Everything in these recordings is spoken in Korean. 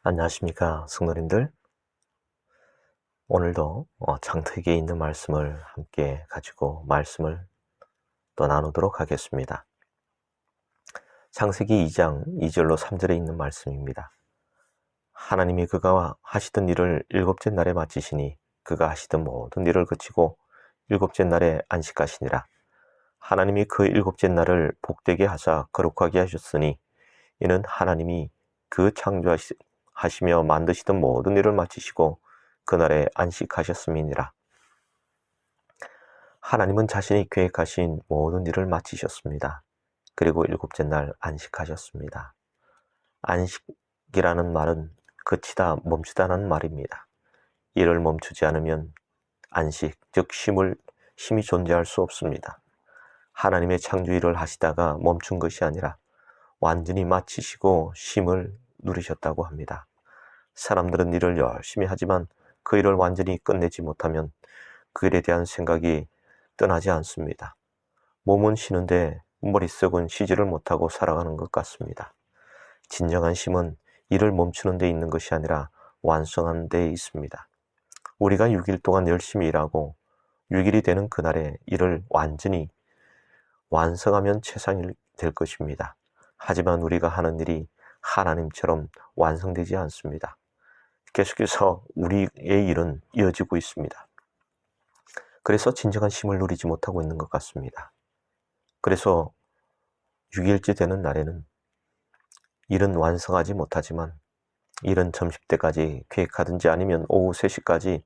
안녕하십니까, 성도님들. 오늘도 창세기에 있는 말씀을 함께 가지고 말씀을 또 나누도록 하겠습니다. 창세기 2장 2절로 3절에 있는 말씀입니다. 하나님이 그가 하시던 일을 일곱째 날에 마치시니 그가 하시던 모든 일을 그치고 일곱째 날에 안식하시니라. 하나님이 그 일곱째 날을 복되게 하사 거룩하게 하셨으니 이는 하나님이 그 창조하시며 만드시던 모든 일을 마치시고 그날에 안식하셨음이니라. 하나님은 자신이 계획하신 모든 일을 마치셨습니다. 그리고 일곱째 날 안식하셨습니다. 안식이라는 말은 그치다, 멈추다는 말입니다. 일을 멈추지 않으면 안식, 즉 쉼이 존재할 수 없습니다. 하나님의 창조 일을 하시다가 멈춘 것이 아니라 완전히 마치시고 쉼을 누리셨다고 합니다. 사람들은 일을 열심히 하지만 그 일을 완전히 끝내지 못하면 그 일에 대한 생각이 떠나지 않습니다. 몸은 쉬는데 머릿속은 쉬지를 못하고 살아가는 것 같습니다. 진정한 쉼은 일을 멈추는 데 있는 것이 아니라 완성하는 데 있습니다. 우리가 6일 동안 열심히 일하고 6일이 되는 그날에 일을 완전히 완성하면 최상이 될 것입니다. 하지만 우리가 하는 일이 하나님처럼 완성되지 않습니다. 계속해서 우리의 일은 이어지고 있습니다. 그래서 진정한 쉼을 누리지 못하고 있는 것 같습니다. 그래서 6일째 되는 날에는 일은 완성하지 못하지만 일은 점심때까지 계획하든지 아니면 오후 3시까지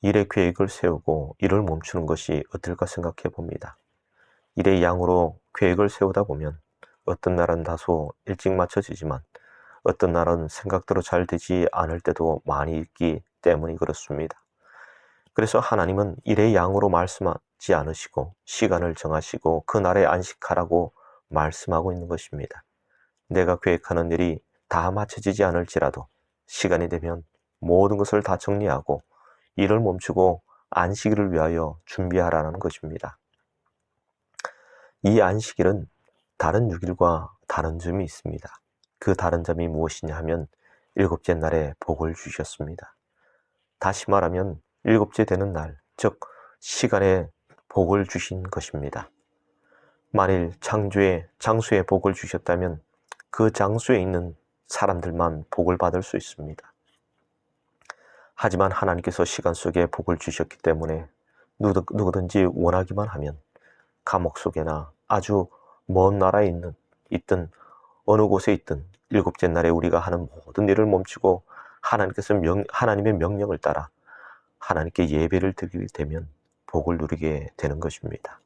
일의 계획을 세우고 일을 멈추는 것이 어떨까 생각해 봅니다. 일의 양으로 계획을 세우다 보면 어떤 날은 다소 일찍 마쳐지지만 어떤 날은 생각대로 잘 되지 않을 때도 많이 있기 때문이 그렇습니다. 그래서 하나님은 일의 양으로 말씀하지 않으시고 시간을 정하시고 그 날에 안식하라고 말씀하고 있는 것입니다. 내가 계획하는 일이 다 마쳐지지 않을지라도 시간이 되면 모든 것을 다 정리하고 일을 멈추고 안식일을 위하여 준비하라는 것입니다. 이 안식일은 다른 6일과 다른 점이 있습니다. 그 다른 점이 무엇이냐 하면 일곱째 날에 복을 주셨습니다. 다시 말하면 일곱째 되는 날, 즉 시간에 복을 주신 것입니다. 만일 장수에 복을 주셨다면 그 장수에 있는 사람들만 복을 받을 수 있습니다. 하지만 하나님께서 시간 속에 복을 주셨기 때문에 누구든지 원하기만 하면 감옥 속에나 아주 먼 나라에 있든 어느 곳에 있든 일곱째 날에 우리가 하는 모든 일을 멈추고 하나님의 명령을 따라 하나님께 예배를 드리게 되면 복을 누리게 되는 것입니다.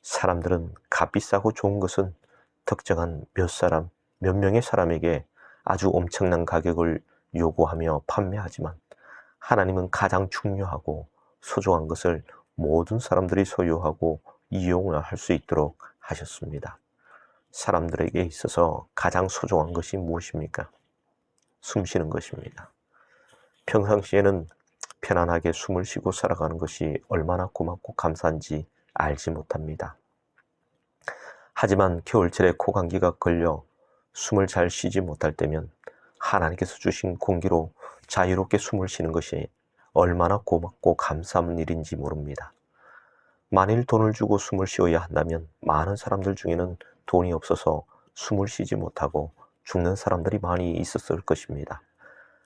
사람들은 값비싸고 좋은 것은 특정한 몇 명의 사람에게 아주 엄청난 가격을 요구하며 판매하지만 하나님은 가장 중요하고 소중한 것을 모든 사람들이 소유하고 이용을 할 수 있도록 하셨습니다. 사람들에게 있어서 가장 소중한 것이 무엇입니까? 숨 쉬는 것입니다. 평상시에는 편안하게 숨을 쉬고 살아가는 것이 얼마나 고맙고 감사한지 알지 못합니다. 하지만 겨울철에 코감기가 걸려 숨을 잘 쉬지 못할 때면 하나님께서 주신 공기로 자유롭게 숨을 쉬는 것이 얼마나 고맙고 감사한 일인지 모릅니다. 만일 돈을 주고 숨을 쉬어야 한다면 많은 사람들 중에는 돈이 없어서 숨을 쉬지 못하고 죽는 사람들이 많이 있었을 것입니다.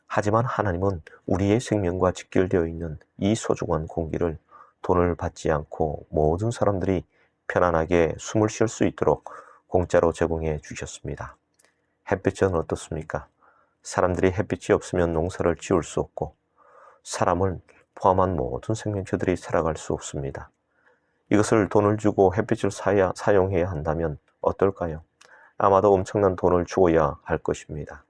하지만 하나님은 우리의 생명과 직결되어 있는 이 소중한 공기를 돈을 받지 않고 모든 사람들이 편안하게 숨을 쉴 수 있도록 공짜로 제공해 주셨습니다. 햇빛은 어떻습니까? 사람들이 햇빛이 없으면 농사를 지을 수 없고 사람을 포함한 모든 생명체들이 살아갈 수 없습니다. 이것을 돈을 주고 햇빛을 사용해야 한다면 어떨까요? 아마도 엄청난 돈을 주어야 할 것입니다.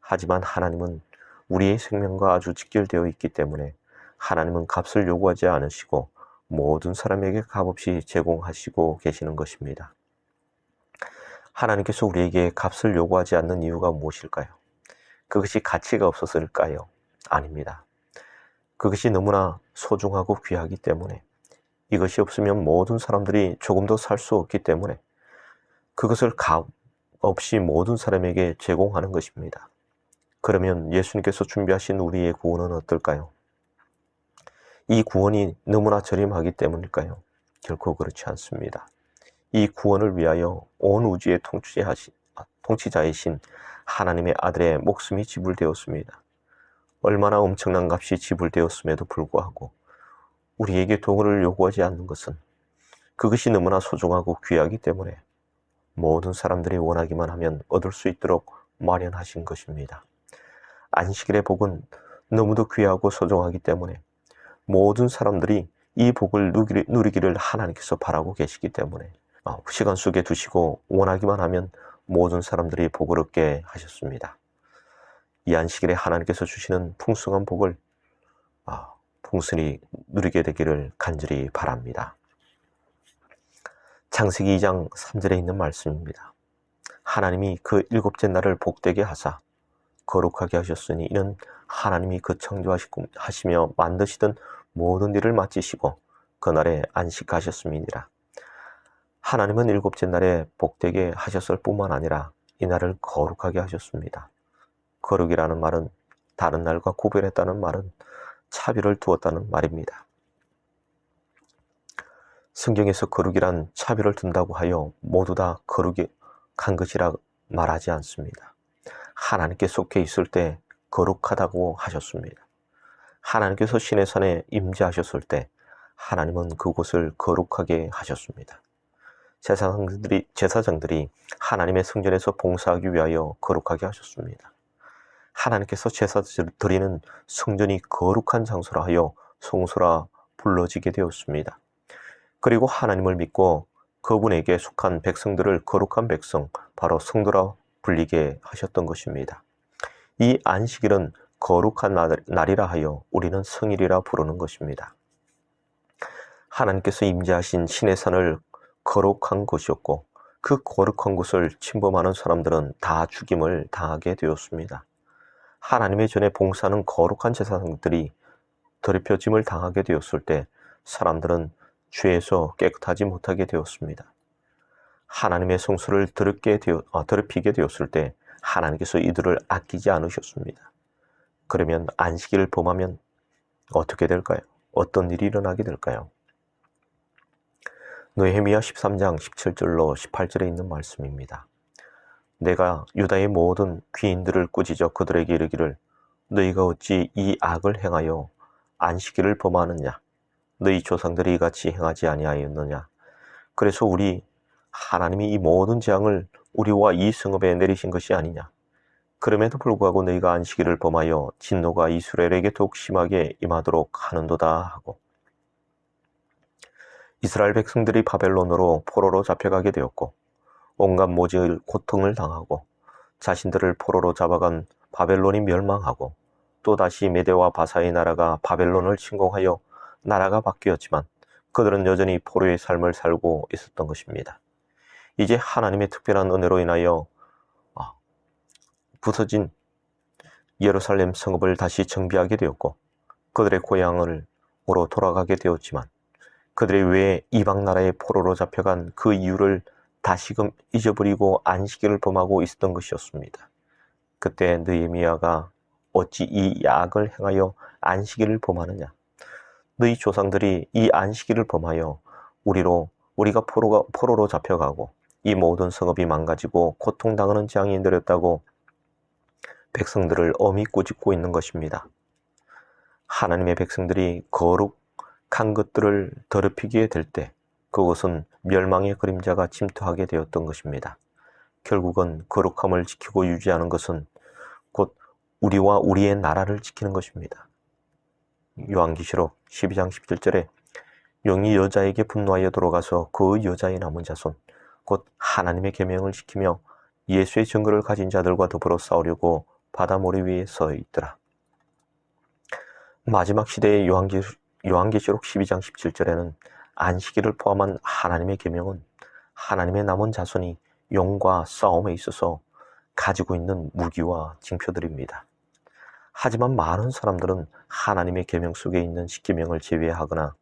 하지만 하나님은 우리의 생명과 아주 직결되어 있기 때문에 하나님은 값을 요구하지 않으시고 모든 사람에게 값없이 제공하시고 계시는 것입니다. 하나님께서 우리에게 값을 요구하지 않는 이유가 무엇일까요? 그것이 가치가 없었을까요? 아닙니다. 그것이 너무나 소중하고 귀하기 때문에, 이것이 없으면 모든 사람들이 조금도 살 수 없기 때문에 그것을 값 없이 모든 사람에게 제공하는 것입니다. 그러면 예수님께서 준비하신 우리의 구원은 어떨까요? 이 구원이 너무나 저렴하기 때문일까요? 결코 그렇지 않습니다. 이 구원을 위하여 온 우주의 통치자이신 하나님의 아들의 목숨이 지불되었습니다. 얼마나 엄청난 값이 지불되었음에도 불구하고 우리에게 돈을 요구하지 않는 것은 그것이 너무나 소중하고 귀하기 때문에 모든 사람들이 원하기만 하면 얻을 수 있도록 마련하신 것입니다. 안식일의 복은 너무도 귀하고 소중하기 때문에 모든 사람들이 이 복을 누리기를 하나님께서 바라고 계시기 때문에 시간 속에 두시고 원하기만 하면 모든 사람들이 복을 얻게 하셨습니다. 이 안식일에 하나님께서 주시는 풍성한 복을 풍성히 누리게 되기를 간절히 바랍니다. 창세기 2장 3절에 있는 말씀입니다. 하나님이 그 일곱째 날을 복되게 하사 거룩하게 하셨으니 이는 하나님이 그 창조하시며 만드시던 모든 일을 마치시고 그날에 안식하셨음이니라. 하나님은 일곱째 날에 복되게 하셨을 뿐만 아니라 이 날을 거룩하게 하셨습니다. 거룩이라는 말은 다른 날과 구별했다는 말은 차별을 두었다는 말입니다. 성경에서 거룩이란 차별을 둔다고 하여 모두 다 거룩한 것이라 말하지 않습니다. 하나님께 속해 있을 때 거룩하다고 하셨습니다. 하나님께서 시내 산에 임재하셨을 때 하나님은 그곳을 거룩하게 하셨습니다. 제사장들이 하나님의 성전에서 봉사하기 위하여 거룩하게 하셨습니다. 하나님께서 제사 드리는 성전이 거룩한 장소라 하여 성소라 불러지게 되었습니다. 그리고 하나님을 믿고 그분에게 속한 백성들을 거룩한 백성, 바로 성도라 불리게 하셨던 것입니다. 이 안식일은 거룩한 날이라 하여 우리는 성일이라 부르는 것입니다. 하나님께서 임재하신 신의 산을 거룩한 곳이었고 그 거룩한 곳을 침범하는 사람들은 다 죽임을 당하게 되었습니다. 하나님의 전에 봉사하는 거룩한 제사장들이 더럽혀짐을 당하게 되었을 때 사람들은 죄에서 깨끗하지 못하게 되었습니다. 하나님의 성소를 더럽히게 되었을 때 하나님께서 이들을 아끼지 않으셨습니다. 그러면 안식일을 범하면 어떻게 될까요? 어떤 일이 일어나게 될까요? 느헤미야 13장 17절로 18절에 있는 말씀입니다. 내가 유다의 모든 귀인들을 꾸짖어 그들에게 이르기를 너희가 어찌 이 악을 행하여 안식일을 범하느냐? 너희 조상들이 이같이 행하지 아니하였느냐? 그래서 우리 하나님이 이 모든 재앙을 우리와 이 성읍에 내리신 것이 아니냐? 그럼에도 불구하고 너희가 안식일을 범하여 진노가 이스라엘에게 더욱 심하게 임하도록 하는도다 하고, 이스라엘 백성들이 바벨론으로 포로로 잡혀가게 되었고 온갖 모질 고통을 당하고 자신들을 포로로 잡아간 바벨론이 멸망하고 또다시 메대와 바사의 나라가 바벨론을 침공하여 나라가 바뀌었지만 그들은 여전히 포로의 삶을 살고 있었던 것입니다. 이제 하나님의 특별한 은혜로 인하여 부서진 예루살렘 성읍을 다시 정비하게 되었고 그들의 고향으로 돌아가게 되었지만 그들의 왜 이방 나라의 포로로 잡혀간 그 이유를 다시금 잊어버리고 안식일을 범하고 있었던 것이었습니다. 그때 느헤미야가 어찌 이 악을 행하여 안식일을 범하느냐? 너희 조상들이 이 안식일을 범하여 우리가 포로로 잡혀가고 이 모든 성읍이 망가지고 고통당하는 재앙이 내렸다고 백성들을 엄히 꾸짖고 있는 것입니다. 하나님의 백성들이 거룩한 것들을 더럽히게 될 때 그것은 멸망의 그림자가 침투하게 되었던 것입니다. 결국은 거룩함을 지키고 유지하는 것은 곧 우리와 우리의 나라를 지키는 것입니다. 요한계시록 12장 17절에 영이 여자에게 분노하여 들어가서 그 여자의 남은 자손 곧 하나님의 계명을 지키며 예수의 증거를 가진 자들과 더불어 싸우려고 바다 모래 위에 서 있더라. 마지막 시대의 요한계시록 12장 17절에는 안식일을 포함한 하나님의 계명은 하나님의 남은 자손이 영과 싸움에 있어서 가지고 있는 무기와 징표들입니다. 하지만 많은 사람들은 하나님의 계명 속에 있는 십계명을 제외하거나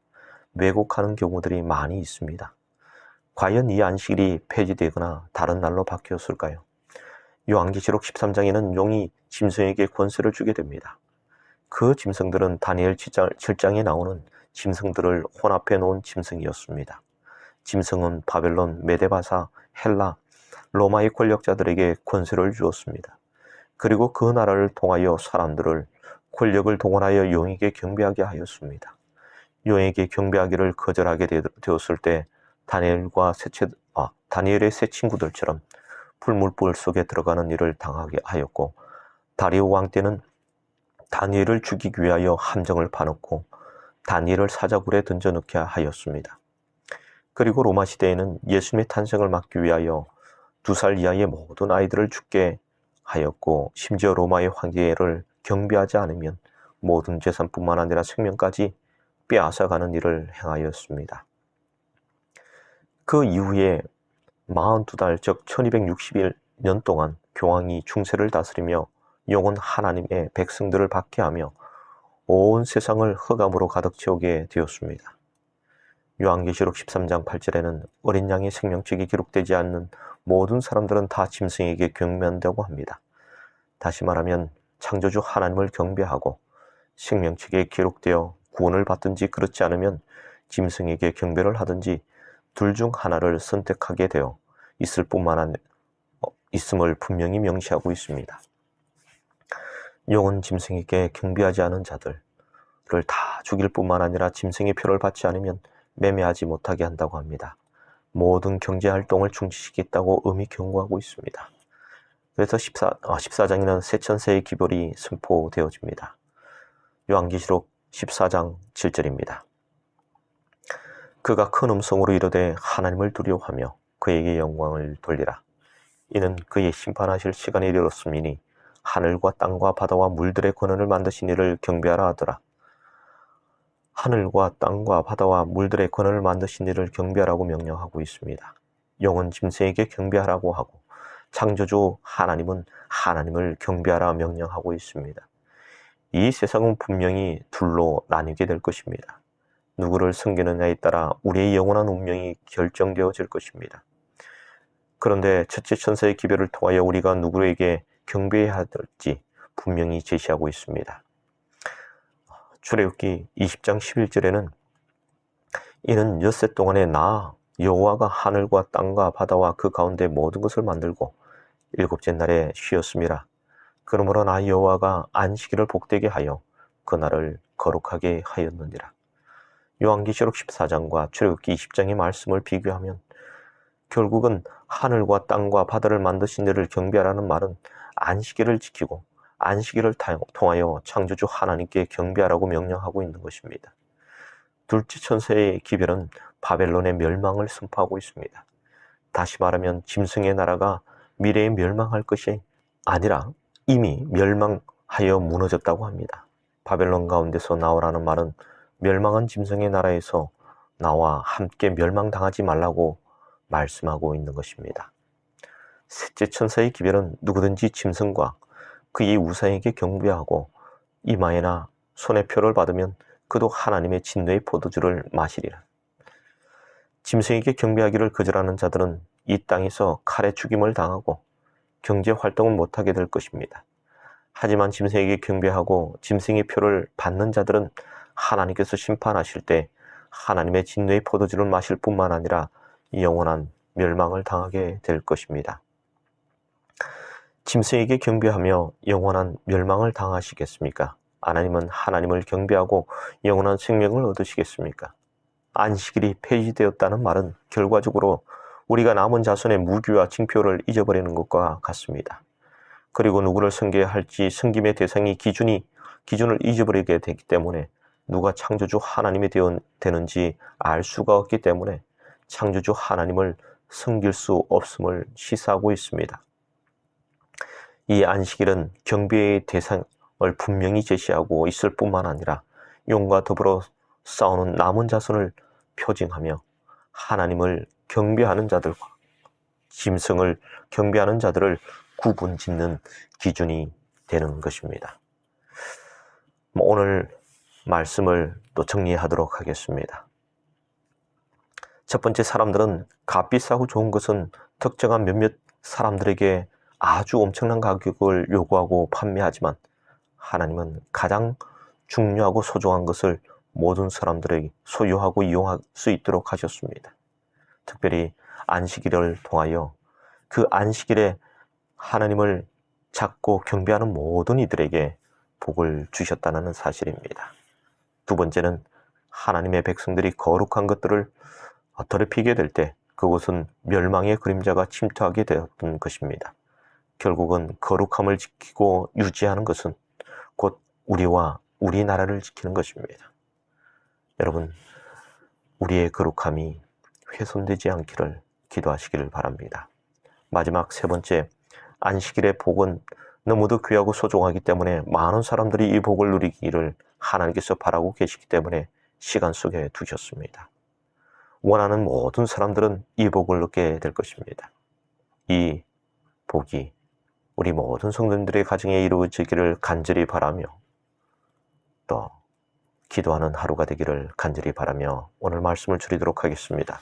왜곡하는 경우들이 많이 있습니다. 과연 이 안식일이 폐지되거나 다른 날로 바뀌었을까요? 요한계시록 13장에는 용이 짐승에게 권세를 주게 됩니다. 그 짐승들은 다니엘 7장에 나오는 짐승들을 혼합해 놓은 짐승이었습니다. 짐승은 바벨론, 메데바사, 헬라, 로마의 권력자들에게 권세를 주었습니다. 그리고 그 나라를 통하여 사람들을 권력을 동원하여 용에게 경배하게 하였습니다. 용에게 경배하기를 거절하게 되었을 때 다니엘의 세 친구들처럼 풀물불 속에 들어가는 일을 당하게 하였고, 다리오 왕 때는 다니엘을 죽이기 위하여 함정을 파놓고 다니엘을 사자굴에 던져넣게 하였습니다. 그리고 로마 시대에는 예수님의 탄생을 막기 위하여 2살 이하의 모든 아이들을 죽게 하였고, 심지어 로마의 황제를 경배하지 않으면 모든 재산뿐만 아니라 생명까지 빼앗아가는 일을 행하였습니다. 그 이후에 42달, 즉 1261년 동안 교황이 중세를 다스리며 영원 하나님의 백성들을 박해하며 온 세상을 흑암으로 가득 채우게 되었습니다. 요한계시록 13장 8절에는 어린 양의 생명책이 기록되지 않는 모든 사람들은 다 짐승에게 경배한다고 합니다. 다시 말하면 창조주 하나님을 경배하고 생명책에 기록되어 구원을 받든지 그렇지 않으면 짐승에게 경배를 하든지 둘 중 하나를 선택하게 되어 있음을 분명히 명시하고 있습니다. 용은 짐승에게 경배하지 않은 자들을 다 죽일 뿐만 아니라 짐승의 표를 받지 않으면 매매하지 못하게 한다고 합니다. 모든 경제활동을 중지시키겠다고 음이 경고하고 있습니다. 그래서 14장에는 세천세의 기별이 선포되어집니다. 요한계시록 14장 7절입니다. 그가 큰 음성으로 이르되 하나님을 두려워하며 그에게 영광을 돌리라. 이는 그의 심판하실 시간이 이르렀음이니 하늘과 땅과 바다와 물들의 권한을 만드신 이를 경배하라 하더라. 하늘과 땅과 바다와 물들의 권한을 만드신 이를 경배하라고 명령하고 있습니다. 영은 짐승에게 경배하라고 하고 창조주 하나님은 하나님을 경배하라 명령하고 있습니다. 이 세상은 분명히 둘로 나뉘게 될 것입니다. 누구를 섬기느냐에 따라 우리의 영원한 운명이 결정되어질 것입니다. 그런데 첫째 천사의 기별을 통하여 우리가 누구에게 경배해야 할지 분명히 제시하고 있습니다. 출애굽기 20장 11절에는 이는 엿새 동안에 나 여호와가 하늘과 땅과 바다와 그 가운데 모든 것을 만들고 일곱째 날에 쉬었음이라. 그러므로 나 여호와가 안식일을 복되게 하여 그날을 거룩하게 하였느니라. 요한계시록 14장과 출애굽기 20장의 말씀을 비교하면 결국은 하늘과 땅과 바다를 만드신 이를 경배하라는 말은 안식일을 지키고 안식일을 통하여 창조주 하나님께 경배하라고 명령하고 있는 것입니다. 둘째 천사의 기별은 바벨론의 멸망을 선포하고 있습니다. 다시 말하면 짐승의 나라가 미래에 멸망할 것이 아니라 이미 멸망하여 무너졌다고 합니다. 바벨론 가운데서 나오라는 말은 멸망한 짐승의 나라에서 나와 함께 멸망당하지 말라고 말씀하고 있는 것입니다. 셋째 천사의 기별은 누구든지 짐승과 그의 우상에게 경배하고 이마에나 손에 표를 받으면 그도 하나님의 진노의 포도주를 마시리라. 짐승에게 경배하기를 거절하는 자들은 이 땅에서 칼에 죽임을 당하고 경제 활동을 못하게 될 것입니다. 하지만 짐승에게 경배하고 짐승의 표를 받는 자들은 하나님께서 심판하실 때 하나님의 진노의 포도주를 마실 뿐만 아니라 영원한 멸망을 당하게 될 것입니다. 짐승에게 경배하며 영원한 멸망을 당하시겠습니까? 하나님은 하나님을 경배하고 영원한 생명을 얻으시겠습니까? 안식일이 폐지되었다는 말은 결과적으로 우리가 남은 자손의 무교와 징표를 잊어버리는 것과 같습니다. 그리고 누구를 섬겨야 할지 섬김의 대상이 기준을 잊어버리게 되기 때문에 누가 창조주 하나님이 되는지 알 수가 없기 때문에 창조주 하나님을 섬길 수 없음을 시사하고 있습니다. 이 안식일은 경배의 대상을 분명히 제시하고 있을 뿐만 아니라 용과 더불어 싸우는 남은 자손을 표징하며 하나님을 경배하는 자들과 짐승을 경배하는 자들을 구분짓는 기준이 되는 것입니다. 오늘 말씀을 또 정리하도록 하겠습니다. 첫 번째, 사람들은 값비싸고 좋은 것은 특정한 몇몇 사람들에게 아주 엄청난 가격을 요구하고 판매하지만 하나님은 가장 중요하고 소중한 것을 모든 사람들에게 소유하고 이용할 수 있도록 하셨습니다. 특별히 안식일을 통하여 그 안식일에 하나님을 찾고 경배하는 모든 이들에게 복을 주셨다는 사실입니다. 두 번째는 하나님의 백성들이 거룩한 것들을 더럽히게 될 때 그것은 멸망의 그림자가 침투하게 되었던 것입니다. 결국은 거룩함을 지키고 유지하는 것은 곧 우리와 우리나라를 지키는 것입니다. 여러분, 우리의 거룩함이 훼손되지 않기를 기도하시기를 바랍니다. 마지막 세 번째, 안식일의 복은 너무도 귀하고 소중하기 때문에 많은 사람들이 이 복을 누리기를 하나님께서 바라고 계시기 때문에 시간 속에 두셨습니다. 원하는 모든 사람들은 이 복을 얻게 될 것입니다. 이 복이 우리 모든 성도님들의 가정에 이루어지기를 간절히 바라며 또 기도하는 하루가 되기를 간절히 바라며 오늘 말씀을 줄이도록 하겠습니다.